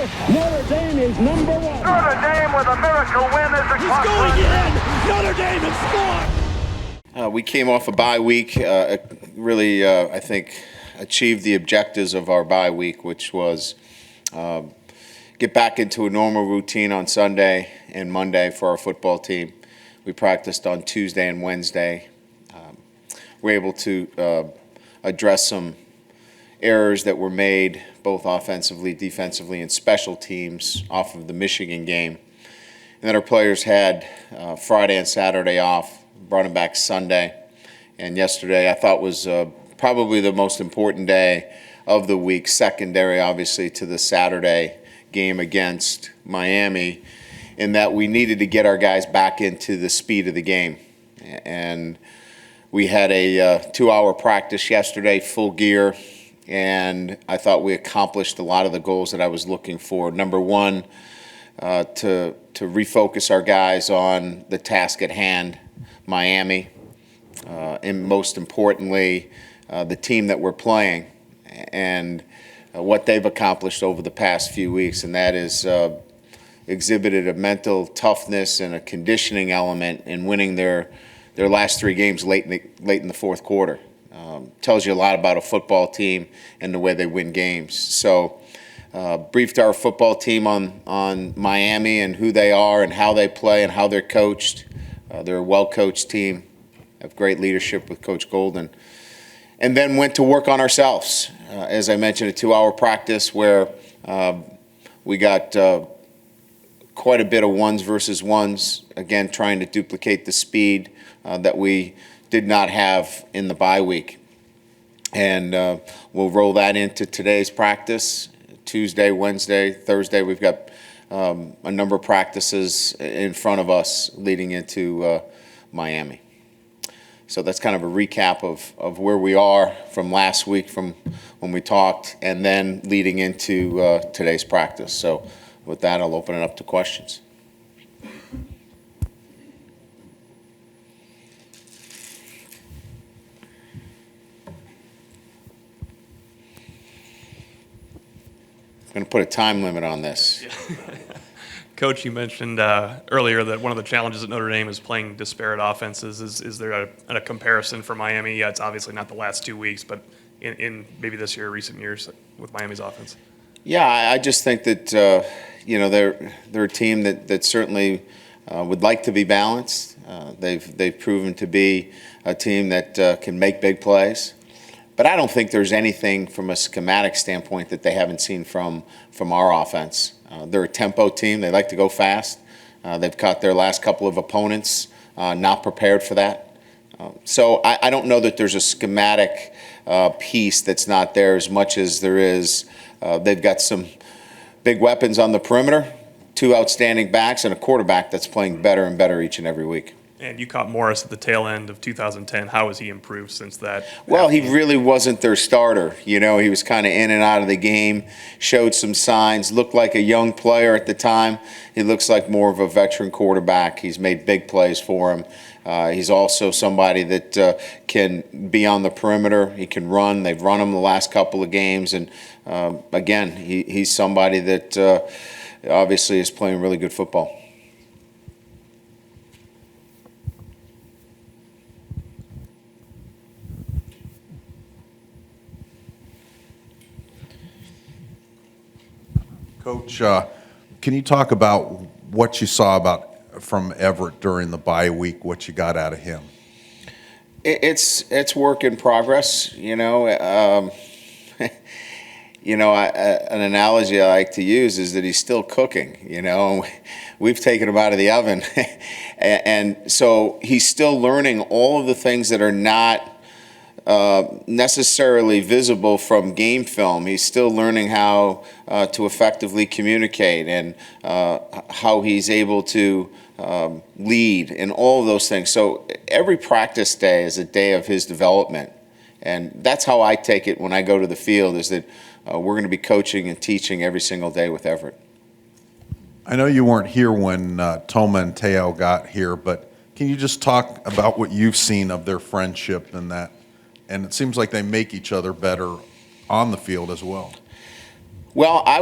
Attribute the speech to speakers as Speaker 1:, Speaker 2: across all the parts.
Speaker 1: now, Notre Dame is number one.
Speaker 2: Notre Dame with a miracle win as the
Speaker 1: He's going in. Notre Dame has scored.
Speaker 3: We came off a bye week, really, I think, achieved the objectives of our bye week, which was get back into a normal routine on Sunday and Monday for our football team. We practiced on Tuesday and Wednesday. We're able to address some errors that were made both offensively, defensively, and special teams off of the Michigan game. And then our players had Friday and Saturday off, brought them back Sunday. And yesterday I thought was probably the most important day of the week, secondary obviously to the Saturday game against Miami, in that we needed to get our guys back into the speed of the game. And we had a 2-hour practice yesterday, full gear, and I thought we accomplished a lot of the goals that I was looking for. Number one, to refocus our guys on the task at hand, Miami, and most importantly, the team that we're playing and what they've accomplished over the past few weeks, and that is exhibited a mental toughness and a conditioning element in winning their last 3 games late in the fourth quarter. Tells you a lot about a football team and the way they win games. So briefed our football team on Miami and who they are and how they play and how they're coached. They're a well-coached team, have great leadership with Coach Golson. And then went to work on ourselves. As I mentioned, a 2-hour practice where we got quite a bit of ones versus ones, again, trying to duplicate the speed that we did not have in the bye week. And we'll roll that into today's practice. Tuesday, Wednesday, Thursday, we've got a number of practices in front of us leading into Miami. So that's kind of a recap of where we are from last week, from when we talked, and then leading into today's practice. So with that, I'll open it up to questions. I'm going to put a time limit on this.
Speaker 4: Coach, you mentioned earlier that one of the challenges at Notre Dame is playing disparate offenses. Is there a comparison for Miami? Yeah, it's obviously not the last 2 weeks, but in maybe this year, recent years with Miami's offense?
Speaker 3: Yeah, I just think that they're a team that certainly would like to be balanced. They've proven to be a team that can make big plays. But I don't think there's anything from a schematic standpoint that they haven't seen from our offense. They're a tempo team. They like to go fast. They've caught their last couple of opponents not prepared for that. So I don't know that there's a schematic piece that's not there as much as there is. They've got some big weapons on the perimeter, 2 outstanding backs, and a quarterback that's playing better and better each and every week.
Speaker 4: And you caught Morris at the tail end of 2010. How has he improved since that?
Speaker 3: Well, he really wasn't their starter. He was kind of in and out of the game, showed some signs, looked like a young player at the time. He looks like more of a veteran quarterback. He's made big plays for him. He's also somebody that can be on the perimeter. He can run. They've run him the last couple of games. And, again, he's somebody that obviously is playing really good football.
Speaker 5: Coach, can you talk about what you saw from Everett during the bye week, what you got out of him?
Speaker 3: It's work in progress, an analogy I like to use is that he's still cooking, We've taken him out of the oven. And so he's still learning all of the things that are not necessarily visible from game film. He's still learning how to effectively communicate and how he's able to lead and all of those things. So every practice day is a day of his development. And that's how I take it when I go to the field, is that we're going to be coaching and teaching every single day with Everett.
Speaker 5: I know you weren't here when Toma and Teo got here, but can you just talk about what you've seen of their friendship and that? And it seems like they make each other better on the field as well.
Speaker 3: Well, I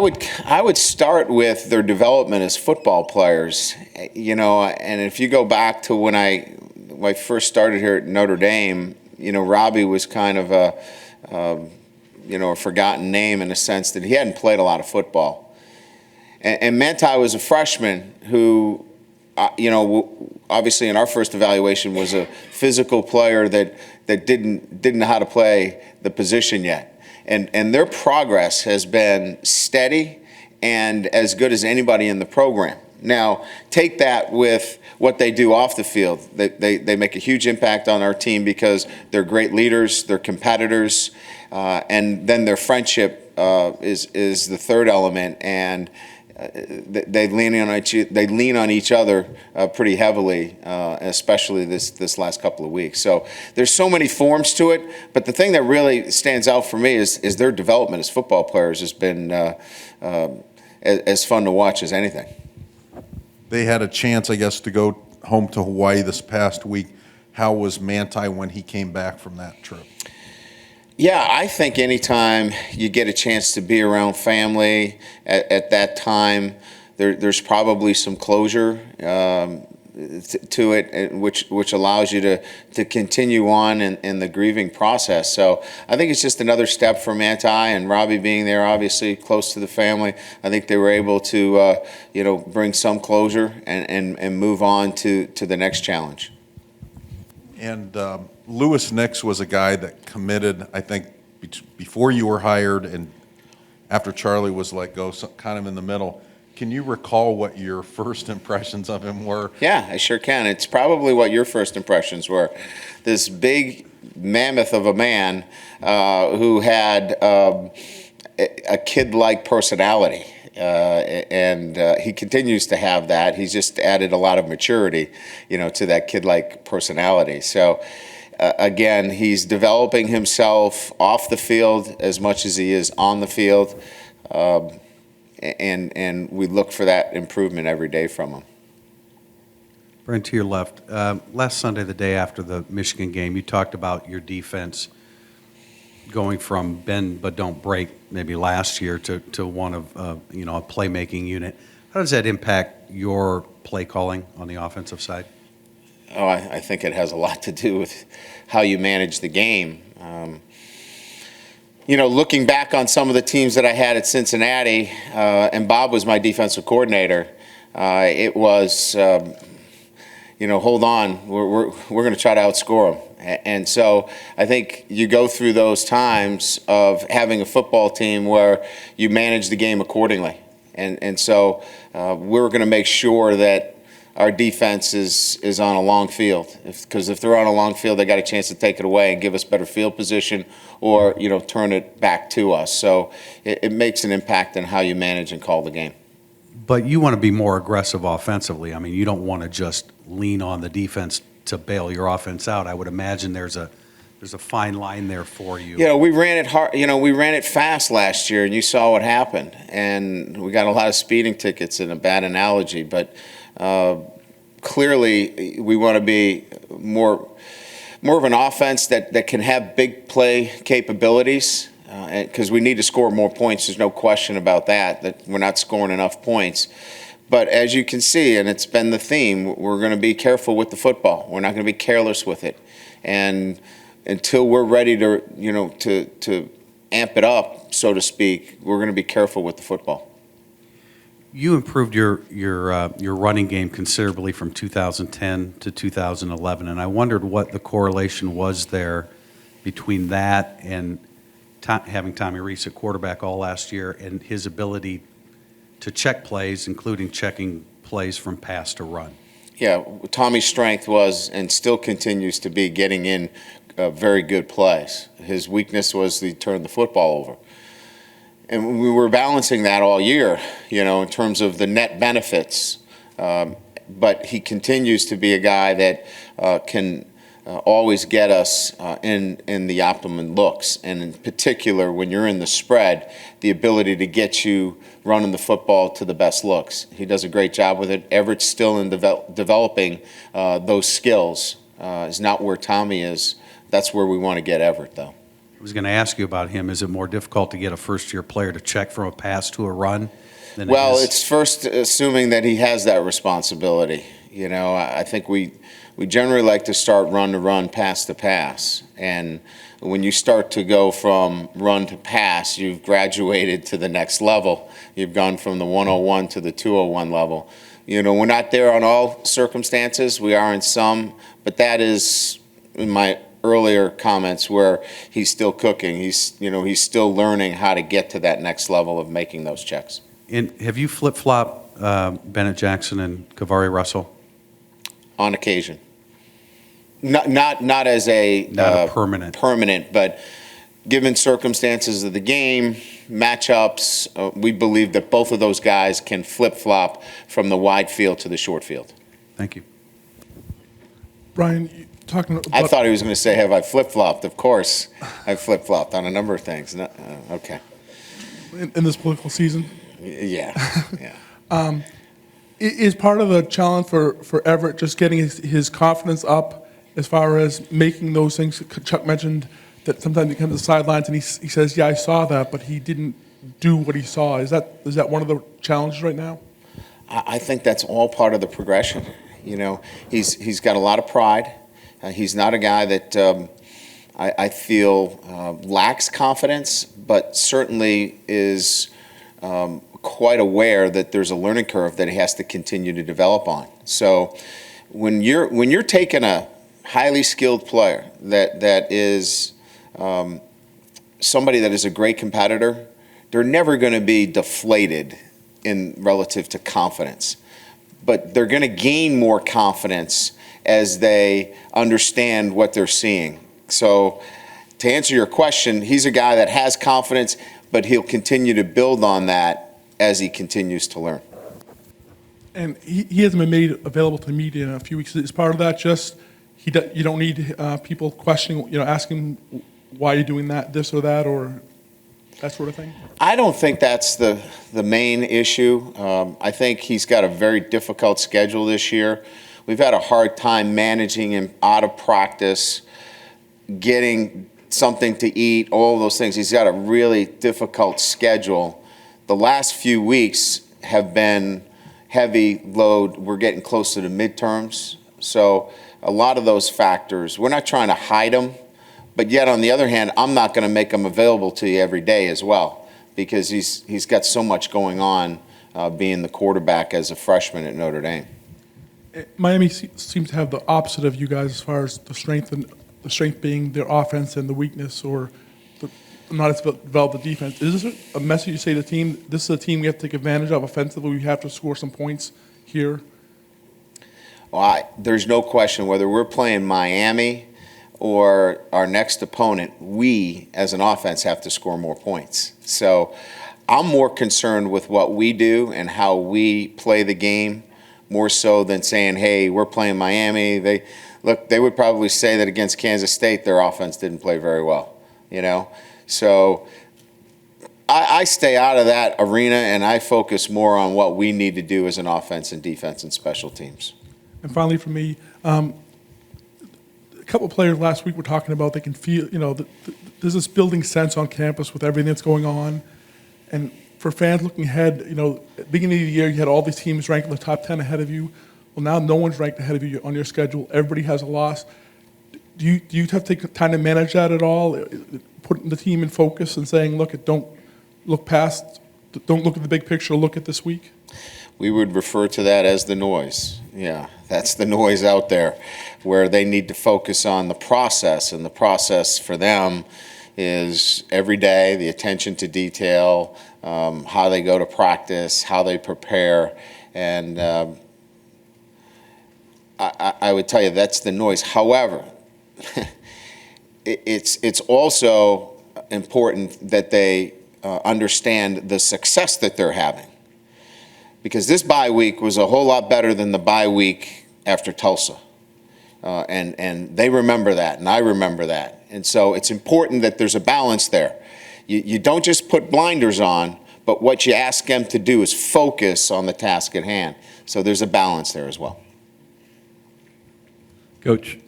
Speaker 3: would start with their development as football players, and if you go back to when I first started here at Notre Dame, Robbie was kind of a forgotten name in the sense that he hadn't played a lot of football, and Manti was a freshman who, obviously in our first evaluation was a physical player that didn't know how to play the position yet. And their progress has been steady and as good as anybody in the program. Now, take that with what they do off the field. They make a huge impact on our team because they're great leaders, they're competitors, and then their friendship is the third element. And they lean on each other pretty heavily, especially this last couple of weeks. So there's so many forms to it, but the thing that really stands out for me is their development as football players has been as fun to watch as anything.
Speaker 5: They had a chance, I guess, to go home to Hawaii this past week. How was Manti when he came back from that trip?
Speaker 3: Yeah, I think anytime you get a chance to be around family at that time, there's probably some closure to it, which allows you to continue on in the grieving process. So I think it's just another step for Manti, and Robbie being there, obviously close to the family. I think they were able to bring some closure and move on to the next challenge.
Speaker 5: And Lewis Nix was a guy that committed, I think, before you were hired and after Charlie was let go, kind of in the middle. Can you recall what your first impressions of him were?
Speaker 3: Yeah, I sure can. It's probably what your first impressions were. This big mammoth of a man who had a kid-like personality. And he continues to have that. He's just added a lot of maturity, to that kid-like personality. So, again, he's developing himself off the field as much as he is on the field, and we look for that improvement every day from him.
Speaker 6: Brent, to your left. Last Sunday, the day after the Michigan game, you talked about your defense going from bend but don't break maybe last year to one of a playmaking unit. How does that impact your play calling on the offensive side?
Speaker 3: Oh, I think it has a lot to do with how you manage the game. Looking back on some of the teams that I had at Cincinnati, and Bob was my defensive coordinator, it was, hold on, we're going to try to outscore them. And so I think you go through those times of having a football team where you manage the game accordingly. And so we're going to make sure that our defense is on a long field. Because if they're on a long field, they got a chance to take it away and give us better field position or, turn it back to us. So it makes an impact on how you manage and call the game.
Speaker 6: But you want to be more aggressive offensively. I mean, you don't want to just lean on the defense to bail your offense out. I would imagine there's a fine line there for you.
Speaker 3: We ran it hard. We ran it fast last year, and you saw what happened. And we got a lot of speeding tickets, in a bad analogy. But clearly, we want to be more of an offense that can have big play capabilities. Because we need to score more points. There's no question about that we're not scoring enough points. But as you can see, and it's been the theme, we're going to be careful with the football. We're not going to be careless with it. And until we're ready to amp it up, so to speak, we're going to be careful with the football.
Speaker 6: You improved your running game considerably from 2010 to 2011, and I wondered what the correlation was there between that and having Tommy Reese at quarterback all last year and his ability to check plays, including checking plays from pass to run.
Speaker 3: Yeah, Tommy's strength was and still continues to be getting in very good plays. His weakness was to turn the football over. And we were balancing that all year, in terms of the net benefits. But he continues to be a guy that can always get us in the optimum looks. And in particular, when you're in the spread, the ability to get you running the football to the best looks. He does a great job with it. Everett's still in developing those skills. Is not where Tommy is. That's where we want to get Everett, though.
Speaker 6: I was going to ask you about him. Is it more difficult to get a first-year player to check from a pass to a run than
Speaker 3: Well,
Speaker 6: it is?
Speaker 3: it's first assuming that he has that responsibility. You know, I think we generally like to start run to run, pass to pass. And when you start to go from run to pass, you've graduated to the next level. You've gone from the 101 to the 201 level. You know, we're not there on all circumstances. We are in some, but that is, in my earlier comments, where he's still cooking. He's still learning how to get to that next level of making those checks.
Speaker 6: And have you flip-flopped Bennett Jackson and Cavari Russell?
Speaker 3: On occasion. Not as a permanent, but given circumstances of the game, matchups, we believe that both of those guys can flip-flop from the wide field to the short field.
Speaker 6: Thank you.
Speaker 7: Brian, talking about...
Speaker 3: I thought he was going to say, have I flip-flopped? Of course, I've flip-flopped on a number of things. No, okay.
Speaker 7: in this political season.
Speaker 3: Yeah, yeah.
Speaker 7: Is part of the challenge for Everett just getting his confidence up as far as making those things? Chuck mentioned that sometimes he comes to the sidelines and he says, yeah, I saw that, but he didn't do what he saw. Is that one of the challenges right now?
Speaker 3: I think that's all part of the progression. You know, he's got a lot of pride. He's not a guy that I feel lacks confidence, but certainly is quite aware that there's a learning curve that he has to continue to develop on. So when you're taking a highly skilled player that is somebody that is a great competitor, they're never going to be deflated in relative to confidence, but they're going to gain more confidence as they understand what they're seeing. So to answer your question, he's a guy that has confidence, but he'll continue to build on that as he continues to learn.
Speaker 7: And he hasn't been made available to the media in a few weeks. Is part of that just you don't need people questioning, asking why you're doing that, this or that, or that sort of thing?
Speaker 3: I don't think that's the main issue. I think he's got a very difficult schedule this year. We've had a hard time managing him out of practice, getting something to eat, all those things. He's got a really difficult schedule. The last few weeks have been heavy load. We're getting close to the midterms. So a lot of those factors, we're not trying to hide them, but yet on the other hand, I'm not going to make them available to you every day as well, because he's got so much going on being the quarterback as a freshman at Notre Dame.
Speaker 7: Miami seems to have the opposite of you guys as far as the strength being their offense and the weakness, or not as develop the defense. Is this a message you say to the team? This is a team we have to take advantage of offensively. We have to score some points here.
Speaker 3: Well, there's no question whether we're playing Miami or our next opponent, we as an offense have to score more points. So I'm more concerned with what we do and how we play the game, more so than saying, hey, we're playing Miami. They would probably say that against Kansas State their offense didn't play very well, So I stay out of that arena, and I focus more on what we need to do as an offense and defense and special teams.
Speaker 7: And finally for me, a couple of players last week were talking about they can feel, there's this building sense on campus with everything that's going on. And for fans looking ahead, at the beginning of the year, you had all these teams ranked in the top 10 ahead of you. Well, now no one's ranked ahead of you on your schedule. Everybody has a loss. Do you have to take time to manage that at all? Putting the team in focus and saying, look, don't look at the big picture, look at this week?
Speaker 3: We would refer to that as the noise. Yeah, that's the noise out there, where they need to focus on the process, and the process for them is every day, the attention to detail, how they go to practice, how they prepare, and I would tell you that's the noise. However, it's also important that they understand the success that they're having, because this bye week was a whole lot better than the bye week after Tulsa, and they remember that, and I remember that. And so it's important that there's a balance there. You don't just put blinders on, but what you ask them to do is focus on the task at hand. So there's a balance there as well.
Speaker 1: Coach,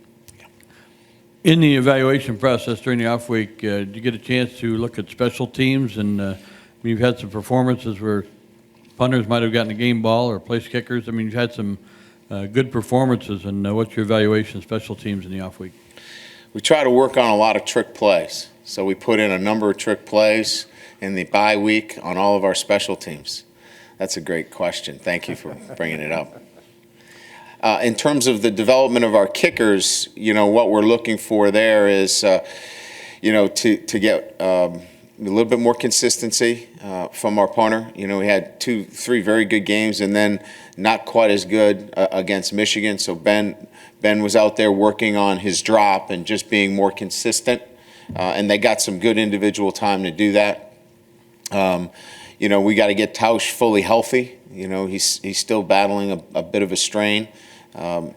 Speaker 8: In the evaluation process during the off week, did you get a chance to look at special teams? And you've had some performances where punters might have gotten a game ball or place kickers. I mean, you've had some good performances. And what's your evaluation of special teams in the off week?
Speaker 3: We try to work on a lot of trick plays. So we put in a number of trick plays in the bye week on all of our special teams. That's a great question. Thank you for bringing it up. In terms of the development of our kickers, what we're looking for there is, to get a little bit more consistency from our punter. We had 2-3 very good games and then not quite as good against Michigan. So Ben was out there working on his drop and just being more consistent. And they got some good individual time to do that. We got to get Tausch fully healthy. He's still battling a bit of a strain.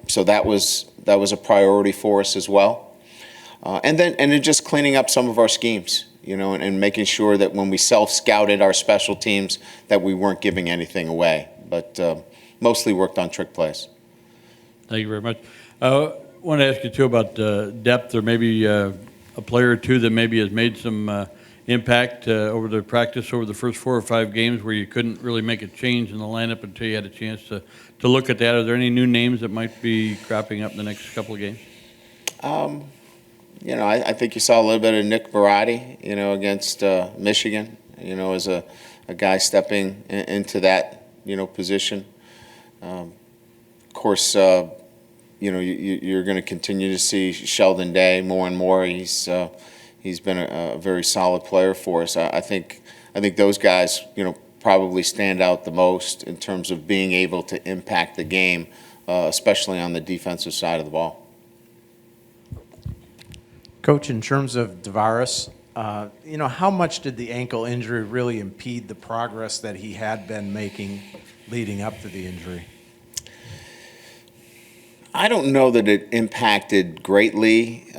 Speaker 3: So that was a priority for us as well. And then just cleaning up some of our schemes, and making sure that when we self-scouted our special teams that we weren't giving anything away. But mostly worked on trick plays.
Speaker 8: Thank you very much. I want to ask you, too, about depth, or maybe a player or two that maybe has made some impact over the practice over the first 4 or 5 games where you couldn't really make a change in the lineup until you had a chance to look at that. Are there any new names that might be cropping up in the next couple of games?
Speaker 3: I think you saw a little bit of Nick Baratti, against Michigan, as a guy stepping into that, position. Of course, you're going to continue to see Sheldon Day more and more. He's been a very solid player for us. I think those guys, probably stand out the most in terms of being able to impact the game, especially on the defensive side of the ball.
Speaker 9: Coach, in terms of Tavares, how much did the ankle injury really impede the progress that he had been making leading up to the injury?
Speaker 3: I don't know that it impacted greatly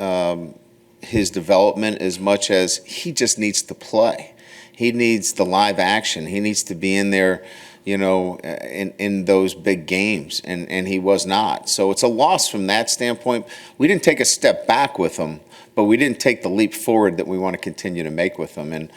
Speaker 3: his development as much as he just needs to play. He needs the live action. He needs to be in there, in those big games, and he was not. So it's a loss from that standpoint. We didn't take a step back with him, but we didn't take the leap forward that we want to continue to make with him. And,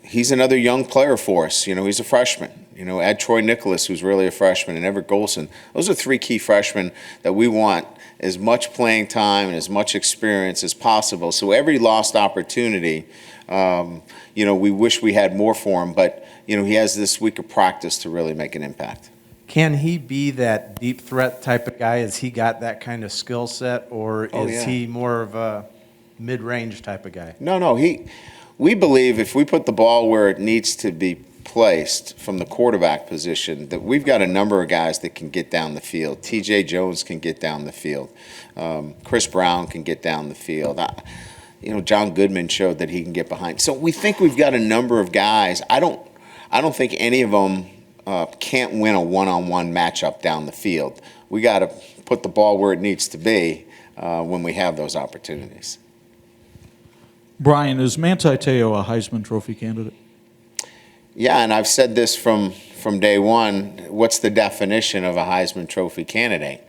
Speaker 3: he's another young player for us. He's a freshman. Add Troy Nicholas, who's really a freshman, and Everett Golson. Those are 3 key freshmen that we want as much playing time and as much experience as possible. So every lost opportunity, we wish we had more for him, but, he has this week of practice to really make an impact.
Speaker 9: Can he be that deep threat type of guy? Has he got that kind of skill set, or is he more of a mid-range type of guy?
Speaker 3: No. We believe if we put the ball where it needs to be placed from the quarterback position, that we've got a number of guys that can get down the field. T.J. Jones can get down the field. Chris Brown can get down the field. John Goodman showed that he can get behind. So we think we've got a number of guys. I don't think any of them can't win a one-on-one matchup down the field. We got to put the ball where it needs to be when we have those opportunities.
Speaker 1: Brian, is Manti Te'o a Heisman Trophy candidate?
Speaker 3: Yeah, and I've said this from day one. What's the definition of a Heisman Trophy candidate?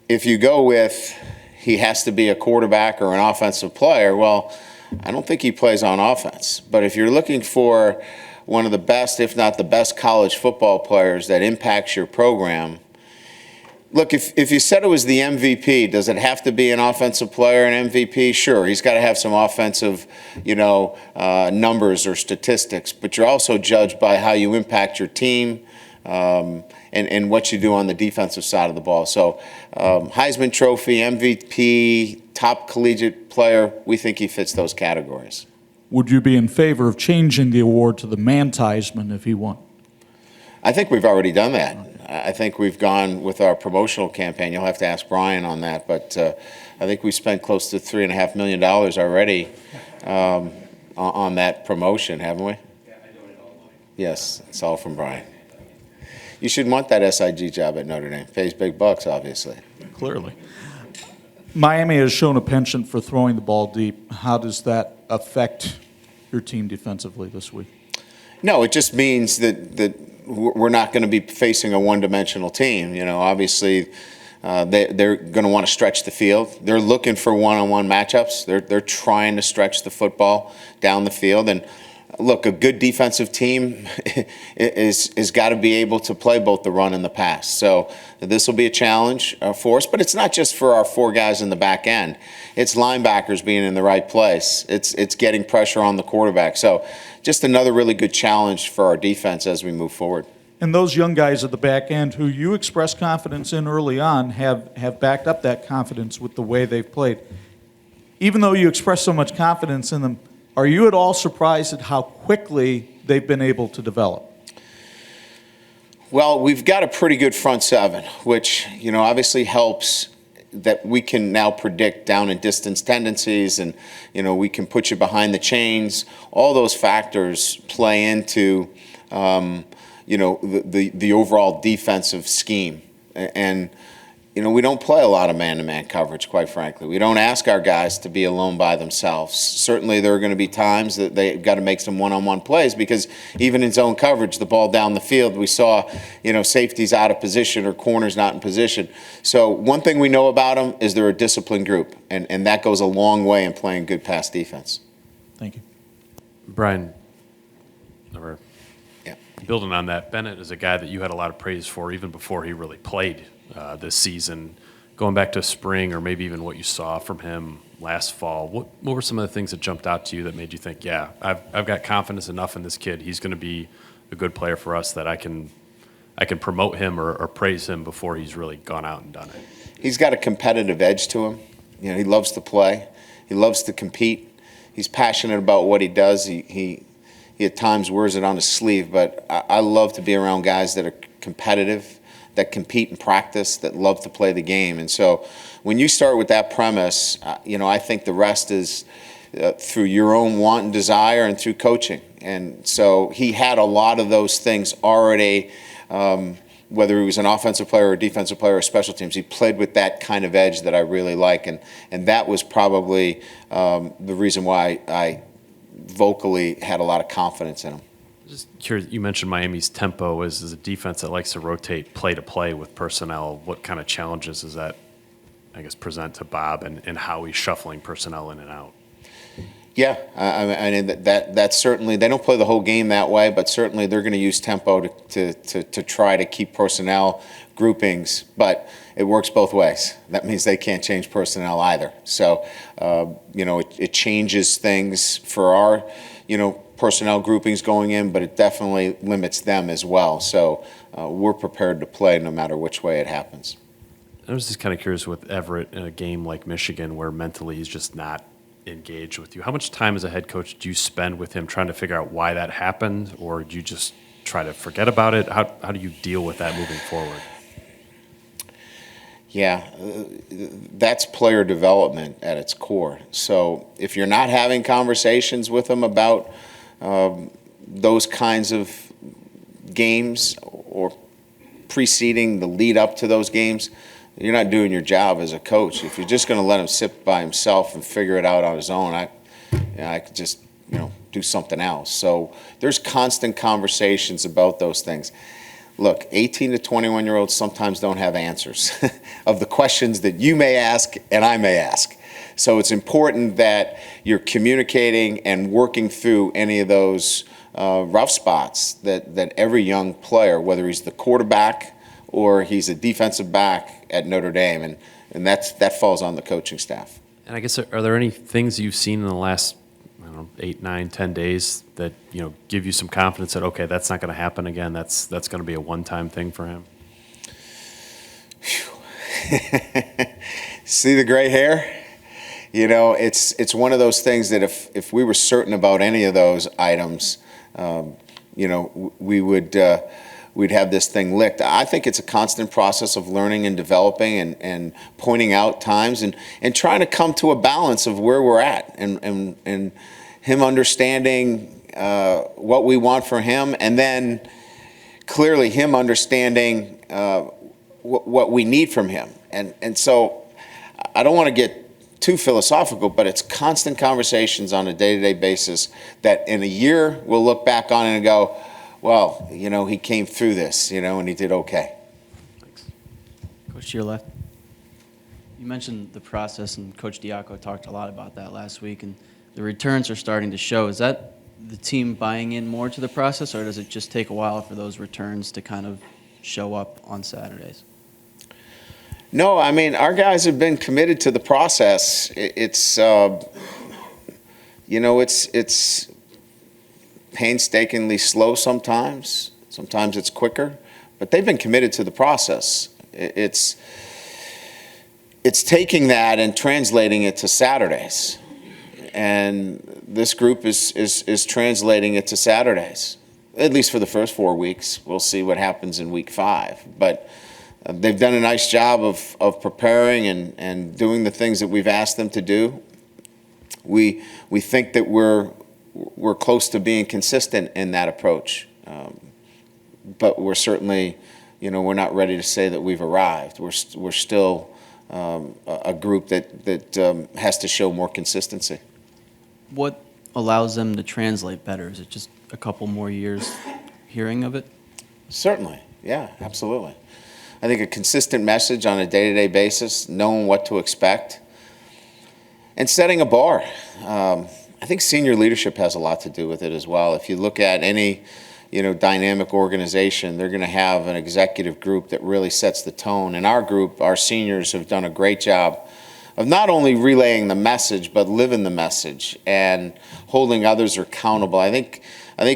Speaker 3: If you go with he has to be a quarterback or an offensive player, well, I don't think he plays on offense. But if you're looking for one of the best, if not the best college football players that impacts your program, look, if you said it was the MVP, does it have to be an offensive player, an MVP? Sure, he's got to have some offensive, numbers or statistics, but you're also judged by how you impact your team and what you do on the defensive side of the ball. So Heisman Trophy, MVP, top collegiate player, we think he fits those categories.
Speaker 1: Would you be in favor of changing the award to the Manti-Heisman if he won?
Speaker 3: I think we've already done that. I think we've gone with our promotional campaign. You'll have to ask Brian on that, but I think we spent close to $3.5 million already on that promotion, haven't we? Yeah, I donated all the money. Yes, it's all from Brian. You should want that SIG job at Notre Dame. Pays big bucks, obviously.
Speaker 1: Clearly. Miami has shown a penchant for throwing the ball deep. How does that affect your team defensively this week?
Speaker 3: No, it just means that we're not going to be facing a one-dimensional team. Obviously, They're going to want to stretch the field. They're looking for one-on-one matchups. They're trying to stretch the football down the field. And look, a good defensive team is got to be able to play both the run and the pass. So this will be a challenge for us. But it's not just for our 4 guys in the back end. It's linebackers being in the right place. It's getting pressure on the quarterback. So just another really good challenge for our defense as we move forward.
Speaker 1: And those young guys at the back end who you expressed confidence in early on have backed up that confidence with the way they've played. Even though you express so much confidence in them, are you at all surprised at how quickly they've been able to develop?
Speaker 3: Well, we've got a pretty good front seven, which, obviously helps that we can now predict down and distance tendencies, and, we can put you behind the chains. All those factors play into, the overall defensive scheme. And, we don't play a lot of man-to-man coverage, quite frankly. We don't ask our guys to be alone by themselves. Certainly there are going to be times that they've got to make some one-on-one plays, because even in zone coverage, the ball down the field, we saw, safeties out of position or corners not in position. So one thing we know about them is they're a disciplined group, and that goes a long way in playing good pass defense.
Speaker 1: Thank you.
Speaker 10: Brian,
Speaker 3: Yeah.
Speaker 10: building on that, Bennett is a guy that you had a lot of praise for even before he really played this season. Going back to spring, or maybe even what you saw from him last fall, what were some of the things that jumped out to you that made you think, yeah, I've got confidence enough in this kid, he's going to be a good player for us, that I can promote him or praise him before he's really gone out and done it?
Speaker 3: He's got a competitive edge to him. He loves to play. He loves to compete. He's passionate about what he does. He at times wears it on his sleeve, but I love to be around guys that are competitive, that compete in practice, that love to play the game. And so when you start with that premise, I think the rest is through your own want and desire and through coaching. And so he had a lot of those things already, whether he was an offensive player or a defensive player or special teams. He played with that kind of edge that I really like. And that was probably the reason why I vocally had a lot of confidence in him.
Speaker 10: Just curious, you mentioned Miami's tempo is a defense that likes to rotate play to play with personnel. What kind of challenges does that, present to Bob and how he's shuffling personnel in and out?
Speaker 3: Yeah, I mean that's certainly, they don't play the whole game that way, but certainly they're going to use tempo to try to keep personnel groupings, but it works both ways. That means they can't change personnel either. So, it changes things for our, personnel groupings going in, but it definitely limits them as well. So we're prepared to play no matter which way it happens.
Speaker 10: I was just kind of curious with Everett in a game like Michigan where mentally he's just not engaged with you. How much time as a head coach do you spend with him trying to figure out why that happened, or do you just try to forget about it? How do you deal with that moving forward?
Speaker 3: Yeah, that's player development at its core. So if you're not having conversations with them about those kinds of games or preceding the lead up to those games, you're not doing your job as a coach. If you're just going to let him sit by himself and figure it out on his own, I could just do something else. So there's constant conversations about those things. Look, 18 to 21-year-olds sometimes don't have answers of the questions that you may ask and I may ask. So it's important that you're communicating and working through any of those rough spots that every young player, whether he's the quarterback or he's a defensive back at Notre Dame, and that falls on the coaching staff.
Speaker 10: And I guess, are there any things you've seen in the last 8, 9, 10 days that give you some confidence that, okay, that's not going to happen again, that's going to be a one-time thing for him?
Speaker 3: See the gray hair? It's one of those things that if we were certain about any of those items, we'd have this thing licked. I think it's a constant process of learning and developing and pointing out times and trying to come to a balance of where we're at and him understanding what we want for him, and then clearly him understanding what we need from him. And so I don't want to get too philosophical, but it's constant conversations on a day-to-day basis that in a year we'll look back on it and go, well, he came through this, and he did okay.
Speaker 10: Thanks.
Speaker 11: Coach, to your left. You mentioned the process, and Coach Diaco talked a lot about that last week, and the returns are starting to show. Is that the team buying in more to the process, or does it just take a while for those returns to kind of show up on Saturdays?
Speaker 3: No, I mean, our guys have been committed to the process. It's painstakingly slow sometimes. Sometimes it's quicker, but they've been committed to the process. It's taking that and translating it to Saturdays. And this group is translating it to Saturdays, at least for the first 4 weeks. We'll see what happens in week 5. But they've done a nice job of preparing and doing the things that we've asked them to do. We think that we're close to being consistent in that approach. But we're certainly, we're not ready to say that we've arrived. We're still a group that has to show more consistency.
Speaker 11: What allows them to translate better? Is it just a couple more years hearing of it?
Speaker 3: Certainly, yeah, absolutely. I think a consistent message on a day-to-day basis, knowing what to expect, and setting a bar. I think senior leadership has a lot to do with it as well. If you look at any, dynamic organization, they're going to have an executive group that really sets the tone. And our group, our seniors, have done a great job of not only relaying the message, but living the message and holding others accountable. I think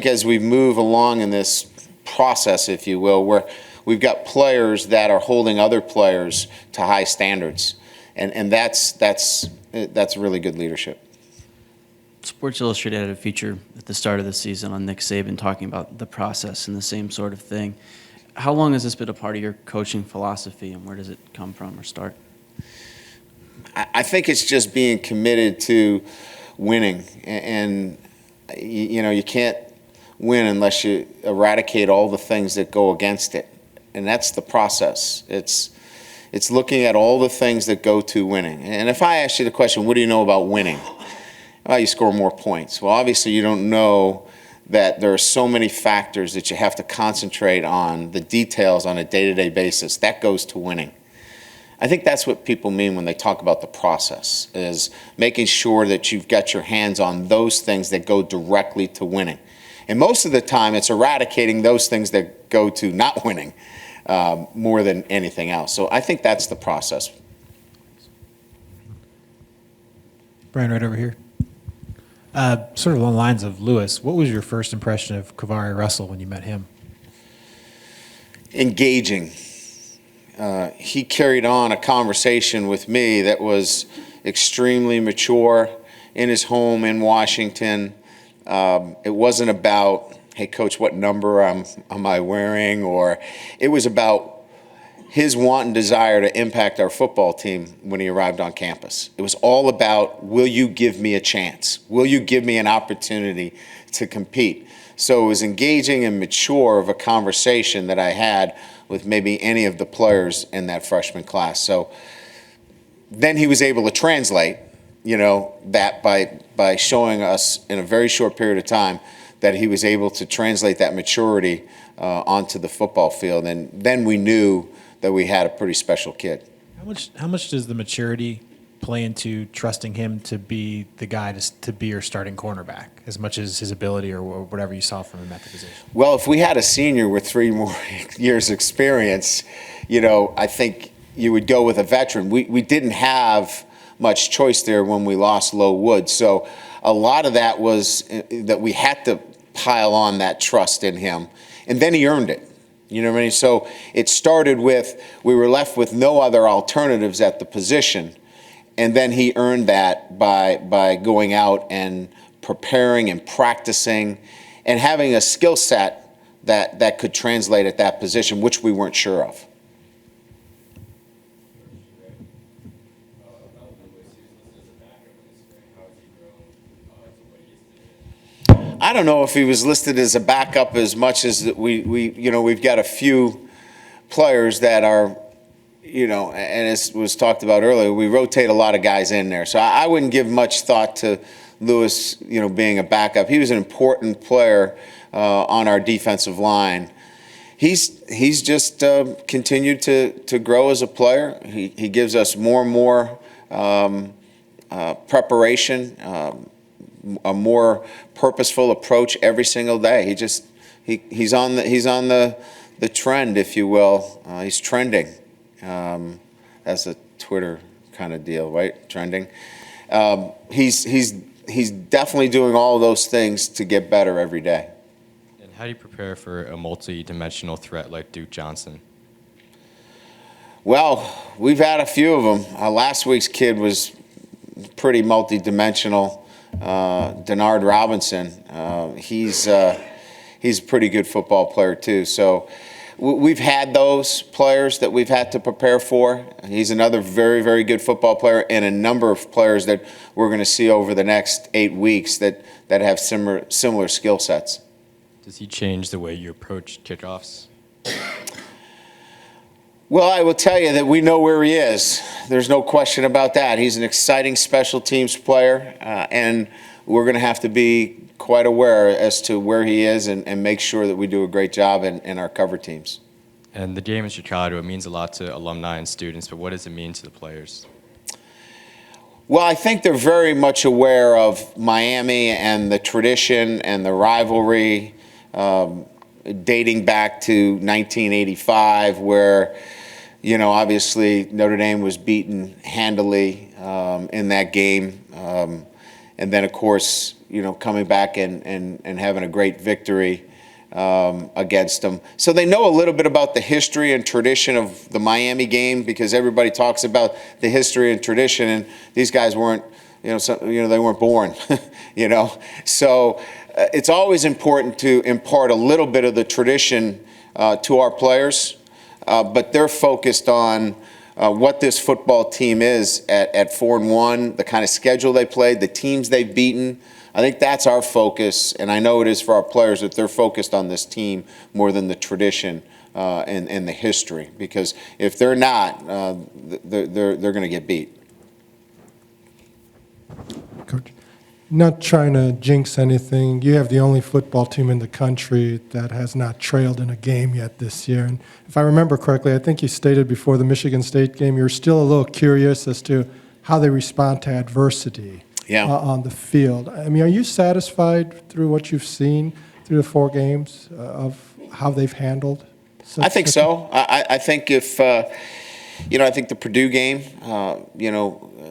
Speaker 3: as we move along in this process, if you will, where we've got players that are holding other players to high standards, and that's really good leadership.
Speaker 11: Sports Illustrated had a feature at the start of the season on Nick Saban talking about the process and the same sort of thing. How long has this been a part of your coaching philosophy, and where does it come from or start?
Speaker 3: I think it's just being committed to winning, and you can't win unless you eradicate all the things that go against it, and that's the process. It's looking at all the things that go to winning. And if I ask you the question, what do you know about winning? Well, you score more points. Well, obviously you don't know that there are so many factors that you have to concentrate on, the details on a day-to-day basis. That goes to winning. I think that's what people mean when they talk about the process, is making sure that you've got your hands on those things that go directly to winning. And most of the time, it's eradicating those things that go to not winning more than anything else. So I think that's the process.
Speaker 12: Brian, right over here. Sort of along the lines of Lewis, what was your first impression of Cavari Russell when you met him?
Speaker 3: Engaging. He carried on a conversation with me that was extremely mature in his home in Washington. It wasn't about, hey, Coach, what number am I wearing? Or it was about his want and desire to impact our football team when he arrived on campus. It was all about, will you give me a chance? Will you give me an opportunity to compete? So it was engaging and mature of a conversation that I had with maybe any of the players in that freshman class. So then he was able to translate, that by showing us in a very short period of time that he was able to translate that maturity onto the football field. And then we knew that we had a pretty special kid.
Speaker 12: How much does the maturity play into trusting him to be the guy to be your starting cornerback, as much as his ability or whatever you saw from him at the position?
Speaker 3: Well, if we had a senior with 3 more years experience, I think you would go with a veteran. We didn't have much choice there when we lost Low Wood. So a lot of that was that we had to pile on that trust in him, and then he earned it. You know what I mean? So it started with, we were left with no other alternatives at the position, and then he earned that by going out and preparing and practicing and having a skill set that could translate at that position, which we weren't sure of. I don't know if he was listed as a backup as much as that we've got a few players that are, and as was talked about earlier, we rotate a lot of guys in there. So I wouldn't give much thought to Lewis, being a backup. He was an important player on our defensive line. he's just continued to grow as a player. He gives us more and more preparation, a more purposeful approach every single day. He's on the trend, if you will. He's trending. That's a Twitter kind of deal, right? Trending. He's definitely doing all of those things to get better every day.
Speaker 13: And how do you prepare for a multi-dimensional threat like Duke Johnson?
Speaker 3: Well, we've had a few of them. Last week's kid was pretty multi-dimensional. Denard Robinson. He's a pretty good football player too. So we've had those players that we've had to prepare for. He's another very, very good football player, and a number of players that we're going to see over the next 8 weeks that have similar skill sets.
Speaker 13: Does he change the way you approach kickoffs?
Speaker 3: Well, I will tell you that we know where he is. There's no question about that. He's an exciting special teams player, and we're going to have to be quite aware as to where he is and make sure that we do a great job in our cover teams.
Speaker 13: And the game in Chicago, it means a lot to alumni and students, but what does it mean to the players?
Speaker 3: Well, I think they're very much aware of Miami and the tradition and the rivalry dating back to 1985, where, obviously Notre Dame was beaten handily in that game. And then, of course, coming back and having a great victory against them. So they know a little bit about the history and tradition of the Miami game, because everybody talks about the history and tradition, and these guys weren't, they weren't born, So it's always important to impart a little bit of the tradition to our players, but they're focused on what this football team is at 4-1, the kind of schedule they played, the teams they've beaten. I think that's our focus, and I know it is for our players, that they're focused on this team more than the tradition and the history. Because if they're not, they're going to get beat.
Speaker 14: Coach, not trying to jinx anything, you have the only football team in the country that has not trailed in a game yet this year. And if I remember correctly, I think you stated before the Michigan State game, you're still a little curious as to how they respond to adversity on the field. I mean, are you satisfied through what you've seen through the 4 games of how they've handled such?
Speaker 3: I think so. I think if, I think the Purdue game,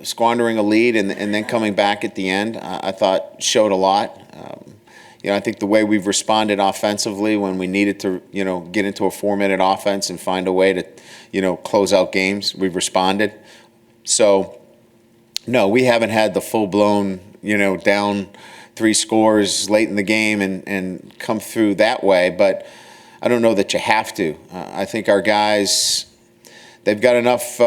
Speaker 3: squandering a lead and then coming back at the end, I thought showed a lot. I think the way we've responded offensively when we needed to, get into a 4-minute offense and find a way to, close out games, we've responded. So, no, we haven't had the full-blown, down 3 scores late in the game and come through that way, but I don't know that you have to. I think our guys, they've got enough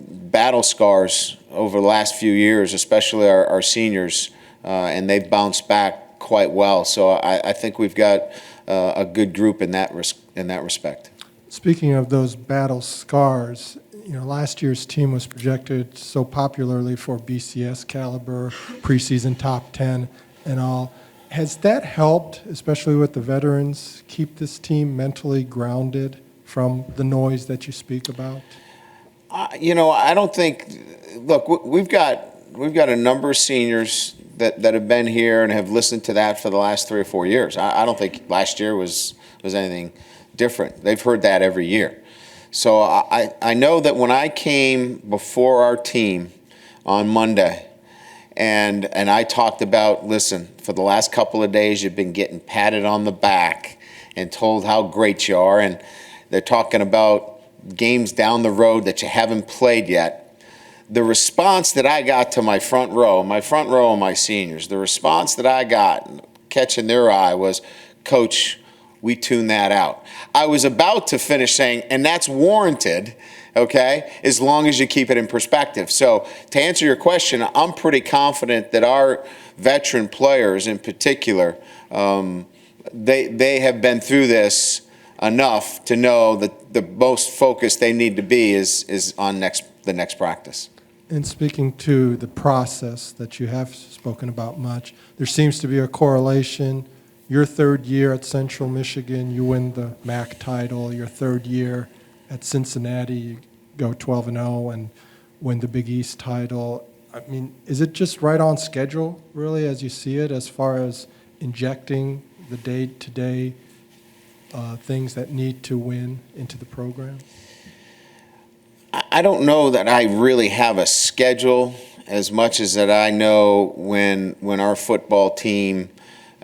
Speaker 3: battle scars over the last few years, especially our seniors, and they've bounced back quite well. So I think we've got a good group in that respect.
Speaker 14: Speaking of those battle scars, last year's team was projected so popularly for BCS caliber, preseason top 10 and all. Has that helped, especially with the veterans, keep this team mentally grounded from the noise that you speak about?
Speaker 3: I don't think. Look, we've got a number of seniors that have been here and have listened to that for the last 3 or 4 years. I don't think last year was anything different. They've heard that every year. So I know that when I came before our team on Monday, and I talked about, listen, for the last couple of days you've been getting patted on the back and told how great you are, and they're talking about games down the road that you haven't played yet. The response that I got to my front row of my seniors, the response that I got, catching their eye, was, Coach, we tune that out. I was about to finish saying, and that's warranted, okay, as long as you keep it in perspective. So to answer your question, I'm pretty confident that our veteran players in particular, they have been through this enough to know that the most focused they need to be is on the next practice.
Speaker 14: And speaking to the process that you have spoken about much, there seems to be a correlation. your third year at Central Michigan, you win the MAC title. Your third year at Cincinnati, you go 12-0 and win the Big East title. I mean, is it just right on schedule, really, as you see it, as far as injecting the day-to-day things that need to win into the program?
Speaker 3: I don't know that I really have a schedule as much as that I know when our football team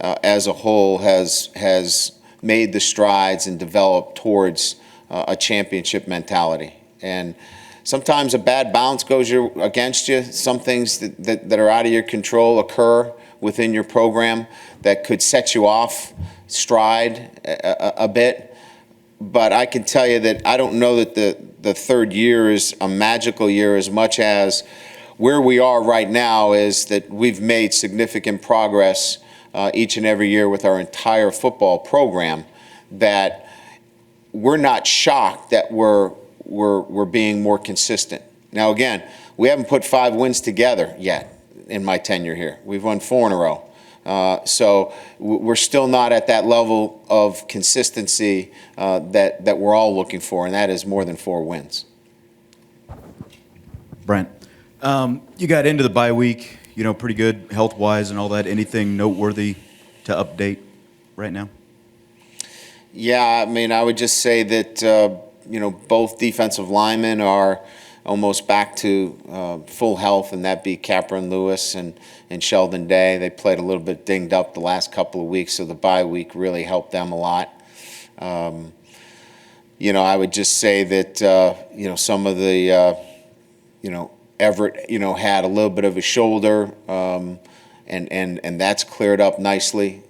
Speaker 3: as a whole has made the strides and developed towards a championship mentality. And sometimes a bad bounce goes against you. Some things that are out of your control occur within your program that could set you off stride a bit. But I can tell you that I don't know that the third year is a magical year as much as where we are right now is that we've made significant progress each and every year with our entire football program, that we're not shocked that we're being more consistent. Now, again, we haven't put 5 wins together yet in my tenure here. We've won 4 in a row. So we're still not at that level of consistency that we're all looking for, and that is more than 4 wins.
Speaker 15: Brent, you got into the bye week, pretty good health-wise and all that. Anything noteworthy to update right now?
Speaker 3: Yeah, I mean, I would just say that, both defensive linemen are almost back to full health, and that be Capron Lewis and Sheldon Day. They played a little bit dinged up the last couple of weeks, so the bye week really helped them a lot. I would just say that, some of the, Everett, had a little bit of a shoulder, and that's cleared up nicely,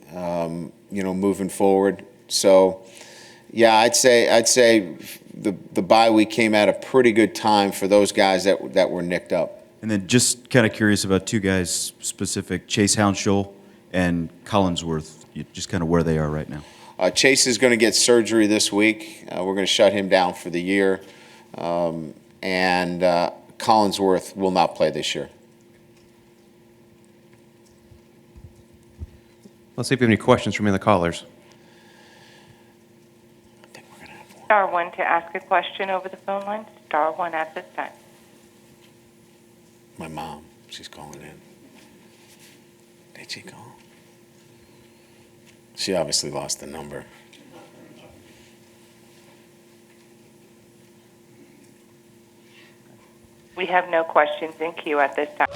Speaker 3: moving forward. So, yeah, I'd say the bye week came at a pretty good time for those guys that were nicked up.
Speaker 15: And then just kind of curious about 2 guys specific, Chase Hounshall and Collinsworth, just kind of where they are right now.
Speaker 3: Chase is going to get surgery this week. We're going to shut him down for the year. And Collinsworth will not play this year.
Speaker 16: Let's see if we have any questions from any of the callers.
Speaker 17: Star 1 to ask a question over the phone line. Star 1 at this time.
Speaker 3: My mom, she's calling in. Did she call? She obviously lost the number.
Speaker 17: We have no questions in queue at this time.